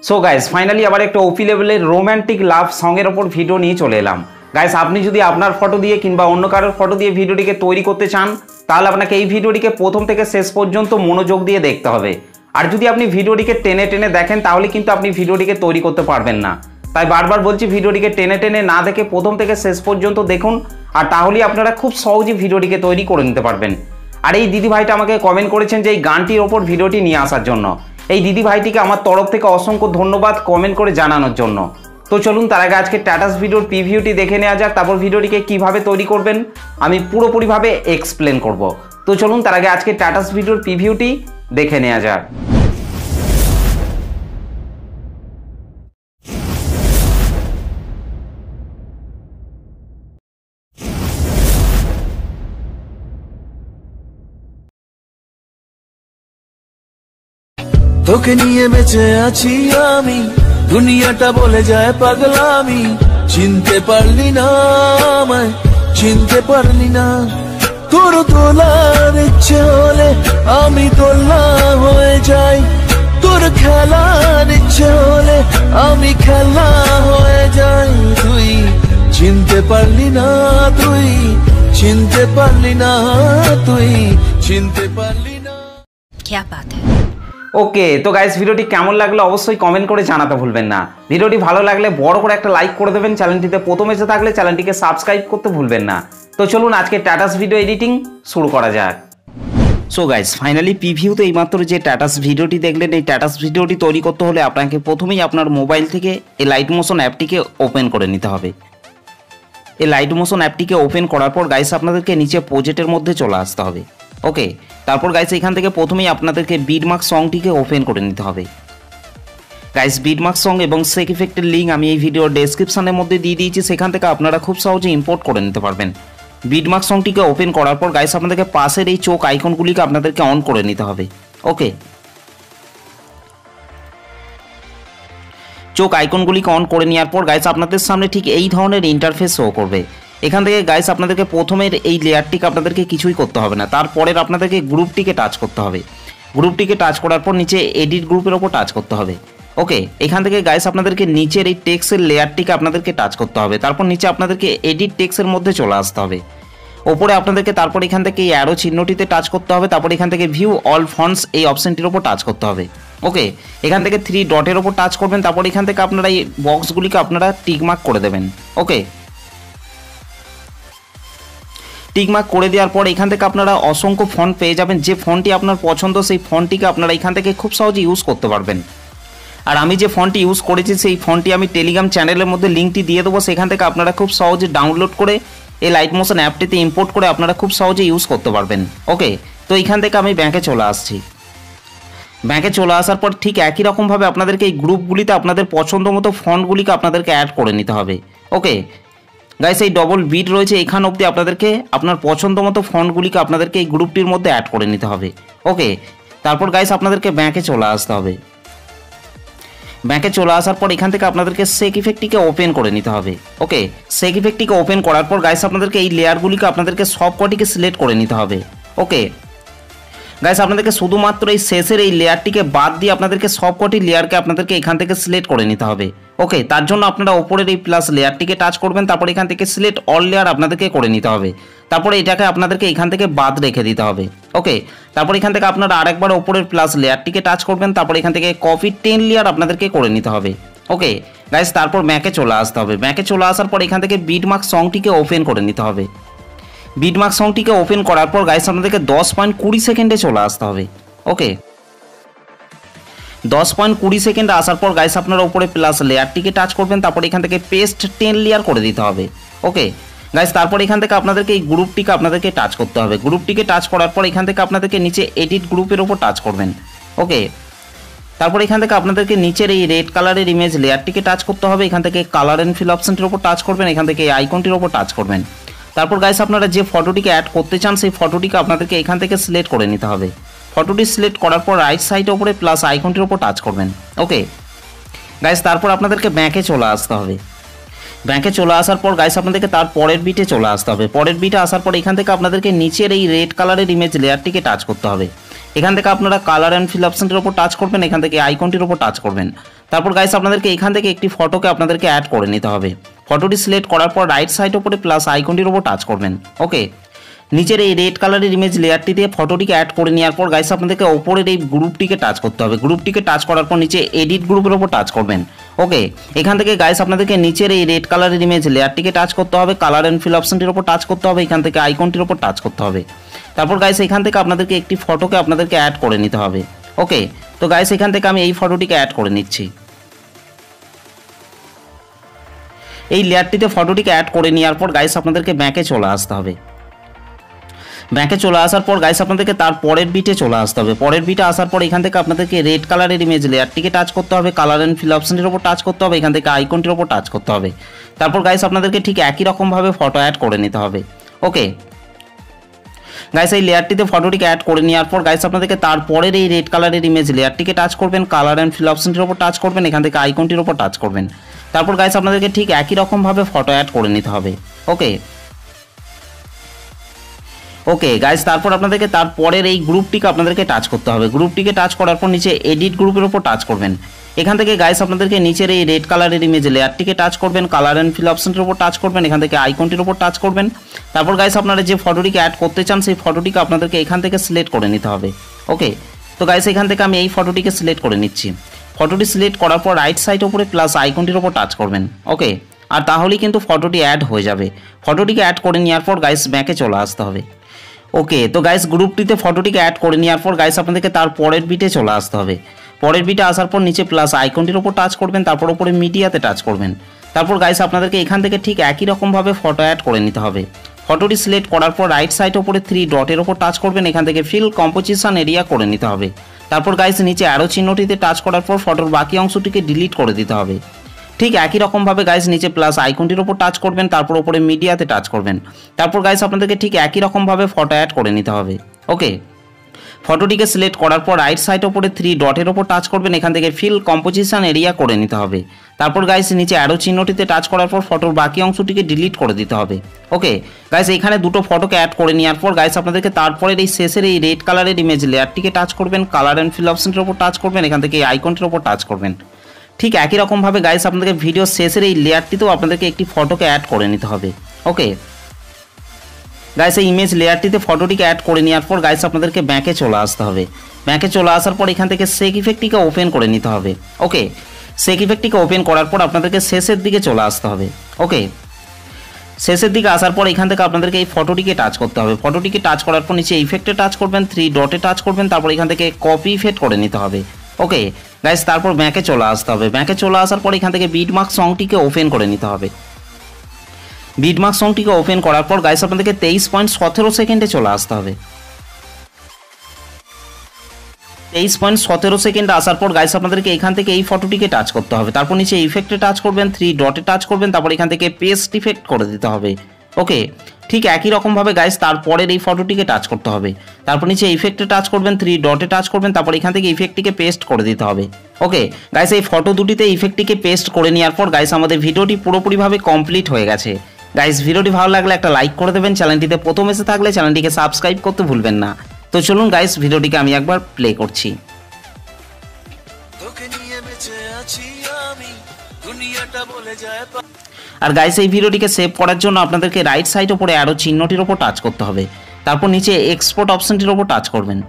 So guys finally আবার একটা ওপি লেভেলের রোম্যান্টিক লাভ সঙ্গের ওপর ভিডিও নিয়ে চলে এলাম। গাইস আপনি যদি আপনার ফটো দিয়ে কিংবা অন্য কারোর ফটো দিয়ে ভিডিওটিকে তৈরি করতে চান তাহলে আপনাকে এই ভিডিওটিকে প্রথম থেকে শেষ পর্যন্ত মনোযোগ দিয়ে দেখতে হবে। আর যদি আপনি ভিডিওটিকে টেনে টেনে দেখেন তাহলে কিন্তু আপনি ভিডিওটিকে তৈরি করতে পারবেন না। তাই বারবার বলছি ভিডিওটিকে টেনে টেনে না দেখে প্রথম থেকে শেষ পর্যন্ত দেখুন, আর তাহলেই আপনারা খুব সহজে ভিডিওটিকে তৈরি করে নিতে পারবেন। আর এই দিদি ভাইটা আমাকে কমেন্ট করেছেন যে এই গানটির ওপর ভিডিওটি নিয়ে আসার জন্য। এই দিদি ভাইটিকে আমার তরফ থেকে অসংখ্য ধন্যবাদ কমেন্ট করে জানানোর জন্য। তো চলুন তার আগে আজকে স্ট্যাটাস ভিডিওর প্রিভিউটি দেখে নেওয়া যাক, তারপর ভিডিওটিকে কিভাবে তৈরি করবেন আমি পুরোপুরিভাবে এক্সপ্লেন করব। তো চলুন তার আগে আজকে স্ট্যাটাস ভিডিওর প্রিভিউটি দেখে নেওয়া যাক। তোকে নিয়ে বেঁচে আছি আমি, দুনিয়াটা বলে যায় পাগলামি। চিনতে পারলি না আমায়, চিনতে পারলি না। তোর তোলার ইচ্ছে হলে আমি তোলা হয়ে যাই, তোর খেলার ইচ্ছে হলে আমি খেলা হয়ে যাই। তুই চিনতে পারলি না, তুই চিনতে পারলি না, তুই চিনতে পারলি না। क्या बात है। ওকে, তো গাইস ভিডিওটি কেমন লাগলো অবশ্যই কমেন্ট করে জানাতে ভুলবেন না। ভিডিওটি ভালো লাগলে বড় করে একটা লাইক করে দেবেন, চ্যানেলটিতে প্রথম এসে থাকলে চ্যানেলটিকে সাবস্ক্রাইব করতে ভুলবেন না। তো চলুন আজকে স্ট্যাটাস ভিডিও এডিটিং শুরু করা যাক। সো গাইস ফাইনালি প্রিভিউতে এইমাত্র যে স্ট্যাটাস ভিডিওটি দেখলেন, এই স্ট্যাটাস ভিডিওটি তৈরি করতে হলে আপনাকে প্রথমেই আপনার মোবাইল থেকে এই লাইট মোশন অ্যাপটিকে ওপেন করে নিতে হবে। এই লাইট মোশন অ্যাপটিকে ওপেন করার পর গাইস আপনাদেরকে নিচে প্রজেক্টের মধ্যে চলে আসতে হবে। ওকে, তারপর গাইস এখান থেকে প্রথমেই আপনাদেরকে বিটমার্ক সংটিকে ওপেন করে নিতে হবে। গাইস বিটমার্ক সং এবং সেক ইফেক্টের লিঙ্ক আমি এই ভিডিওর ডেসক্রিপশনের মধ্যে দিয়ে দিয়েছি, সেখান থেকে আপনারা খুব সহজে ইম্পোর্ট করে নিতে পারবেন। বিটমার্ক সংটিকে ওপেন করার পর গাইস আপনাদেরকে পাশের এই চোখ আইকনগুলিকে আপনাদেরকে অন করে নিতে হবে। ওকে, চোখ আইকনগুলিকে অন করে নেওয়ার পর গাইস আপনাদের সামনে ঠিক এই ধরনের ইন্টারফেস শো করবে। এখান থেকে গাইস আপনাদেরকে প্রথমের এই লেয়ারটিকে আপনাদেরকে কিছুই করতে হবে না, তারপরের আপনাদেরকে গ্রুপটিকে টাচ করতে হবে। গ্রুপটিকে টাচ করার পর নিচে এডিট গ্রুপের ওপর টাচ করতে হবে। ওকে, এখান থেকে গাইস আপনাদেরকে নিচের এই টেক্সটের লেয়ারটিকে আপনাদেরকে টাচ করতে হবে। তারপর নিচে আপনাদেরকে এডিট টেক্সটের মধ্যে চলে আসতে হবে। ওপরে আপনাদেরকে তারপর এখান থেকে এই অ্যারো চিহ্নটিতে টাচ করতে হবে। তারপর এখান থেকে ভিউ অল ফন্টস এই অপশনটির ওপর টাচ করতে হবে। ওকে, এখান থেকে 3 ডটের ওপর টাচ করবেন। তারপর এখান থেকে আপনারা এই বক্সগুলিকে আপনারা টিকমার্ক করে দেবেন। ওকে, টিকমার্ক করে দেওয়ার পর এখান থেকে আপনারা অসংখ্য ফন্ট পেয়ে যাবেন। যে ফন্টটি আপনার পছন্দ সেই ফন্টটিকে আপনারা এখান থেকে খুব সহজে ইউজ করতে পারবেন। আর আমি যে ফন্টটি ইউজ করেছি সেই ফন্টটি আমি টেলিগ্রাম চ্যানেলের মধ্যে লিঙ্কটি দিয়ে দেবো, সেখান থেকে আপনারা খুব সহজে ডাউনলোড করে এই লাইট মোশন অ্যাপটিতে ইম্পোর্ট করে আপনারা খুব সহজে ইউজ করতে পারবেন। ওকে, তো এখান থেকে আমি ব্যাংকে চলে আসছি। ব্যাংকে চলে আসার পর ঠিক একই রকমভাবে আপনাদেরকে এই গ্রুপগুলিতে আপনাদের পছন্দ মতো ফন্টগুলিকে আপনাদেরকে অ্যাড করে নিতে হবে। ওকে গাইস, এই ডবল বিট রয়েছে এখান অবধি আপনাদেরকে আপনার পছন্দ মতো ফন্টগুলিকে আপনাদেরকে এই গ্রুপটির মধ্যে অ্যাড করে নিতে হবে। ওকে, তারপর গাইস আপনাদেরকে ব্যাংকে চলে আসতে হবে। ব্যাংকে চলে আসার পর এখান থেকে আপনাদেরকে সেক ইফেক্টটিকে ওপেন করে নিতে হবে। ওকে, সেক ইফেক্টটিকে ওপেন করার পর গাইস আপনাদেরকে এই লেয়ারগুলিকে আপনাদেরকে সব কটিকে সিলেক্ট করে নিতে হবে। ওকে গাইস, আপনাদেরকে শুধুমাত্র এই শেষের এই লেয়ারটিকে বাদ দিয়ে আপনাদেরকে সব কটি লেয়ারকে আপনাদেরকে এখান থেকে সিলেক্ট করে নিতে হবে। ওকে, তার জন্য আপনারা ওপরের এই প্লাস লেয়ারটিকে টাচ করবেন। তারপর এখান থেকে সিলেক্ট অল লেয়ার আপনাদেরকে করে নিতে হবে। তারপরে এটাকে আপনাদেরকে এখান থেকে বাদ রেখে দিতে হবে। ওকে, তারপর এখান থেকে আপনারা আরেকবার ওপরের প্লাস লেয়ারটিকে টাচ করবেন। তারপর এখান থেকে কপি 10 লেয়ার আপনাদেরকে করে নিতে হবে। ওকে গাইস, তারপর ব্যাকে চলে আসতে হবে। ব্যাকে চলে আসার পর এখান থেকে বিটমার্ক সংটিকে ওপেন করে নিতে হবে। বিটমার্ক সংটিকে ওপেন করার পর গাইস আপনাদেরকে 10.20 সেকেন্ডে চলে আসতে হবে। ওকে, 10.20 সেকেন্ডে আসার পর গাইস আপনারা উপরে প্লাস লেয়ারটিকে টাচ করবেন। তারপর এখান থেকে পেস্ট 10 লেয়ার করে দিতে হবে। ওকে গাইস, তারপর এখান থেকে আপনাদেরকে এই গ্রুপটিকে আপনাদেরকে টাচ করতে হবে। গ্রুপটিকে টাচ করার পর এখান থেকে আপনাদেরকে নিচে এডিট গ্রুপের ওপর টাচ করবেন। ওকে, তারপর এখান থেকে আপনাদেরকে নিচের এই রেড কালারের ইমেজ লেয়ারটিকে টাচ করতে হবে। এখান থেকে কালার এন্ড ফিল অপশনটির ওপর টাচ করবেন। এখান থেকে এই আইকনটির ওপর টাচ করবেন। তারপর গাইস আপনারা যে ফটোটিকে অ্যাড করতে চান সেই ফটোটিকে আপনাদেরকে এখান থেকে সিলেক্ট করে নিতে হবে। ফটোটি সিলেক্ট করার পর রাইট সাইডের উপরে প্লাস আইকনটির উপর টাচ করবেন। ওকে গাইস, তারপর আপনাদেরকে ব্যাকে চলে আসতে হবে। ব্যাকে চলে আসার পর গাইস আপনাদেরকে তার পরের বিটে চলে আসতে হবে। পরের বিটে আসার পর এখান থেকে আপনাদেরকে নিচের এই রেড কালারের ইমেজ লেয়ারটিকে টাচ করতে হবে। এখান থেকে আপনারা কালার অ্যান্ড ফিল অপশনটির উপর টাচ করবেন, এখান থেকে আইকনটির উপর টাচ করবেন। তারপর গাইস আপনাদেরকে এখান থেকে একটি ফটোকে আপনাদেরকে অ্যাড করে নিতে হবে। ফটোটি সিলেক্ট করার পর রাইট সাইড উপরে প্লাস আইকনটির উপর টাচ করবেন। ওকে, নিচের এই রেড কালারের ইমেজ লেয়ারটি দিয়ে ফটোটিকে অ্যাড করে নেওয়ার পর গাইস আপনাদেরকে ওপরের এই গ্রুপটিকে টাচ করতে হবে। গ্রুপটিকে টাচ করার পর নিচে এডিট গ্রুপের উপর টাচ করবেন। ওকে, এখান থেকে গাইস আপনাদেরকে নিচের এই রেড কালারের ইমেজ লেয়ারটিকে টাচ করতে হবে, কালার অ্যান্ড ফিল অপশনটির উপর টাচ করতে হবে, এখান থেকে আইকনটির উপর টাচ করতে হবে। তারপর গাইস এখান থেকে আপনাদেরকে একটি ফটোকে আপনাদেরকে অ্যাড করে নিতে হবে। ওকে, তো গাইস এখান থেকে আমি এই ফটোটিকে অ্যাড করে নিচ্ছি। এই লেয়ারটিতে ফটোটিকে অ্যাড করে নেওয়ার পর গাইস আপনাদেরকে ব্যাকে চলে আসতে হবে। ব্যাকে চলে আসার পর গাইস আপনাদেরকে তার পরের বিটে চলে আসতে হবে। পরের বিটে আসার পর এখান থেকে আপনাদেরকে রেড কালারের ইমেজ লেয়ারটিকে টাচ করতে হবে, কালার অ্যান্ড ফিল অপশনটির উপর টাচ করতে হবে, এখান থেকে আইকনটির উপর টাচ করতে হবে। তারপর গাইস আপনাদেরকে ঠিক একই রকমভাবে ফটো অ্যাড করে নিতে হবে। ওকে গাইস, এই লেয়ারটিতে ফটোটিকে অ্যাড করে নেওয়ার পর গাইস আপনাদেরকে তারপরের এই রেড কালারের ইমেজ লেয়ারটিকে টাচ করবেন, কালার অ্যান্ড ফিল অপশনটির উপর টাচ করবেন, এখান থেকে আইকনটির উপর টাচ করবেন। তারপর গাইস আপনাদেরকে ঠিক একই রকমভাবে ফটো অ্যাড করে নিতে হবে। ওকে গাইস, তারপর আপনাদেরকে তারপরের এই গ্রুপটিকে আপনাদেরকে টাচ করতে হবে। গ্রুপটিকে টাচ করার পর নিচে এডিট গ্রুপের উপর টাচ করবেন। এখান থেকে গাইস আপনাদেরকে নিচের এই রেড কালারের ইমেজ লেয়ারটিকে টাচ করবেন, কালার অ্যান্ড ফিল অপশনটির উপর টাচ করবেন, এখান থেকে আইকনটির উপর টাচ করবেন। তারপর গাইস আপনারা যে ফটোটিকে অ্যাড করতে চান সেই ফটোটিকে আপনাদেরকে এখান থেকে সিলেক্ট করে নিতে হবে। ওকে, তো গাইস এখান থেকে আমি এই ফটোটিকে সিলেক্ট করে নিচ্ছি। ফটোটি সিলেক্ট করার পর রাইট সাইড উপরে প্লাস আইকনটির উপর টাচ করবেন। ওকে, আর তাহলেই কিন্তু ফটোটি অ্যাড হয়ে যাবে। ফটোটিকে অ্যাড করে নেওয়ার পর গাইস ব্যাকে চলে আসতে হবে। ওকে, তো গাইস গ্রুপটিতে ফটোটিকে অ্যাড করে নেওয়ার পর গাইস আপনাদেরকে তার পরের বিটে চলে আসতে হবে। পরের বিটে আসার পর নিচে প্লাস আইকনটির উপর টাচ করবেন, তারপর উপরে মিডিয়াতে টাচ করবেন। তারপর গাইস আপনাদেরকে এখান থেকে ঠিক একই রকমভাবে ফটো অ্যাড করে নিতে হবে। ফটোটি সিলেক্ট করার পর রাইট সাইড উপরে 3 ডটের উপর টাচ করবেন, এখান থেকে ফিল কম্পোজিশন এরিয়া করে নিতে হবে। তারপর গাইস নিচে অ্যারো চিহ্নটিতে টাচ করার পর ফটোর বাকি অংশটিকে ডিলিট করে দিতে হবে। ঠিক একই রকমভাবে গাইস নিচে প্লাস আইকনটির উপর টাচ করবেন, তারপর উপরে মিডিয়াতে টাচ করবেন। তারপর গাইস আপনাদেরকে ঠিক একই রকমভাবে ফটো অ্যাড করে নিতে হবে। ওকে, ফটোটিকে সিলেক্ট করার পর রাইট সাইড উপরে 3 ডটের উপর টাচ করবেন, এখান থেকে ফিল কম্পোজিশন এরিয়া করে নিতে হবে। তারপর গাইস নিচে অ্যারো চিহ্নটিতে টাচ করার পর ফটোর বাকি অংশটিকে ডিলিট করে দিতে হবে। ওকে গাইস, এখানে দুটো ফটোকে অ্যাড করে নেওয়ার পর গাইস আপনাদেরকে তারপরে এই শেষের এই রেড কালারের ইমেজ লেয়ারটিকে টাচ করবেন, কালার অ্যান্ড ফিল অপশনটির উপর টাচ করবেন, এখান থেকে এই আইকনটির উপর টাচ করবেন। ঠিক একই রকমভাবে গাইস আপনাদেরকে ভিডিও শেষের এই লেয়ারটিতেও আপনাদেরকে একটি ফটোকে অ্যাড করে নিতে হবে। ওকে গাইস, এই ইমেজ লেয়ারটিতে ফটোটিকে অ্যাড করে নেওয়ার পর গাইস আপনাদেরকে ব্যাকে চলে আসতে হবে। ব্যাকে চলে আসার পর এখান থেকে শেক ইফেক্টটিকে ওপেন করে নিতে হবে। ওকে, শেক ইফেক্টটিকে ওপেন করার পর আপনাদেরকে শেষের দিকে চলে আসতে হবে। ওকে, শেষের দিকে আসার পর এখান থেকে আপনাদেরকে এই ফটোটিকে টাচ করতে হবে। ফটোটিকে টাচ করার পর নিচে ইফেক্টে টাচ করবেন, 3 ডটে টাচ করবেন, তারপর এখান থেকে কপি ইফেক্ট করে নিতে হবে। ওকে গাইস, তারপর ব্যাকে চলে আসতে হবে। ব্যাকে চলে আসার পর এখান থেকে বিটমার্ক সংটিকে ওপেন করে নিতে হবে। বিটমার্ক সংটিকে ওপেন করার পর গাইস আপনাদেরকে 23.17 সেকেন্ডে চলে আসতে হবে। 23.17 সেকেন্ডে আসার পর গাইস আপনাদেরকে এখান থেকে এই ফটোটিকে টাচ করতে হবে। তারপর নিচে ইফেক্টে টাচ করবেন, 3 ডটে টাচ করবেন, তারপর এখান থেকে পেস্ট ইফেক্ট করে দিতে হবে। ওকে, ঠিক একই রকমভাবে গাইস তারপরের এই ফটোটিকে টাচ করতে হবে। তারপর নিচে ইফেক্টে টাচ করবেন, 3 ডটে টাচ করবেন, তারপর এখান থেকে ইফেক্টটিকে পেস্ট করে দিতে হবে। ওকে গাইস, এই ফটো দুটিতে ইফেক্টটিকে পেস্ট করে নেওয়ার পর গাইস আমাদের ভিডিওটি পুরোপুরিভাবে কমপ্লিট হয়ে গেছে। গাইস, ভিডিওটি ভালো লাগলে একটা লাইক করে দেবেন, চ্যানেলটিতে প্রথম এসে থাকলে চ্যানেলটিকে সাবস্ক্রাইব করতে ভুলবেন না। তো চলুন গাইস, ভিডিওটিকে আমি একবার প্লে করছি। আর গাইস, এই ভিডিওটিকে সেভ করার জন্য আপনাদেরকে রাইট সাইড উপরে অ্যারো চিহ্নটির উপর টাচ করতে হবে। তারপর নিচে এক্সপোর্ট অপশনটির উপর টাচ করবেন।